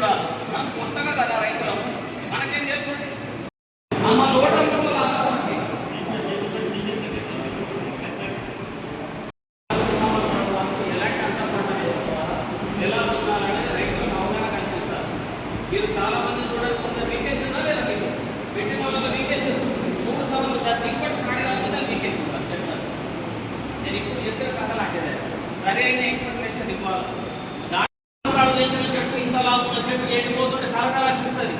కూడా మనం కొత్తగా కదా రైతులము, మనకేం తెలుసు మీరు చాలా మంది చూడండి, కొంత వీకేషన్ ఉందా లేదా మీకు పెట్టిన వాళ్ళ వీకేషన్ 3 సంవత్సరాలు దాన్ని దిగుబడి స్టార్ట్ కాకుండా వీకేషన్ చెప్తాను. నేను ఇప్పుడు చెప్పిన కథ లాంటిదే, సరైన ఇన్ఫర్మేషన్ ఇవ్వాలి. దాంట్లో తెచ్చిన చెట్టు ఇంత లాభం చెట్టు ఎండిపోతుంటే కలకల అనిపిస్తుంది.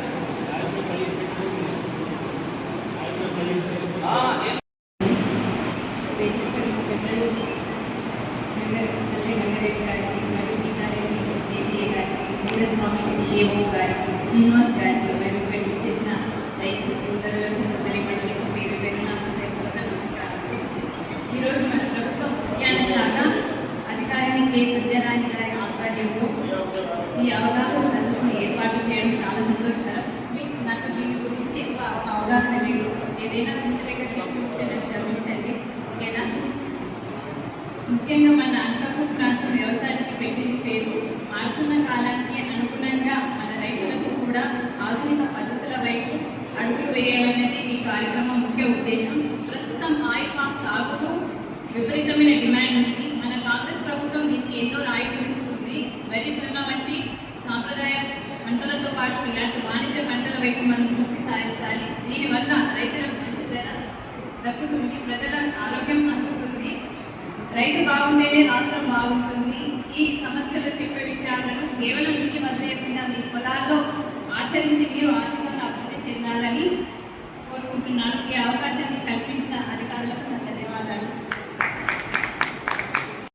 శ్రీనివాస్ గారికి మేము చేసిన రైతు సోదరులకు సోదరి మండలికి పేరు పేరున నమస్కారం. ఈరోజు మన ప్రభుత్వ ఉద్యాన శాఖ అధికారిని కె సత్యరాణి గారి ఆధ్వర్యంలో ఈ అవగాహన సదస్సును ఏర్పాటు చేయడం చాలా సంతోషకరం. మీకు నాకు దీని గురించి ఎక్కువ అవగాహన లేదు, ఏదైనా మిస్టేక్గా చెప్పి ఉంటే నాకు క్షమించండి, ఓకేనా? ముఖ్యంగా మన అనంతపూర్ ప్రాంతం వ్యవసాయానికి పెట్టింది పేరు. మారుతున్న కాలానికి అనుగుణంగా మన రైతులకు కూడా ఆధునిక పద్ధతుల వైపు అడుగులు వేయాలనేది ఈ కార్యక్రమం ముఖ్య ఉద్దేశం. ప్రస్తుతం ఆయిల్ పామ్ సాగుకు విపరీతమైన డిమాండ్ ఉంది. మన కాంగ్రెస్ ప్రభుత్వం దీనికి ఎన్నో రాయితీలు ఇస్తుంది. వరి, జొన్న వంటి సాంప్రదాయ పంటలతో పాటు ఇలాంటి వాణిజ్య పంటల వైపు మనం దృష్టి సారించాలి. దీనివల్ల రైతులకు మంచి ధర దక్కుతుంది, ప్రజల ఆరోగ్యం అందుతుంది, రైతు బాగుంటేనే రాష్ట్రం బాగుంటుంది. ఈ సమస్యలు చెప్పే విషయాలను కేవలం మీకు వదిలేయకుండా మీ పొలాల్లో ఆచరించి మీరు ఆర్థికంగా అభివృద్ధి చెందాలని కోరుకుంటున్నాను. ఈ అవకాశం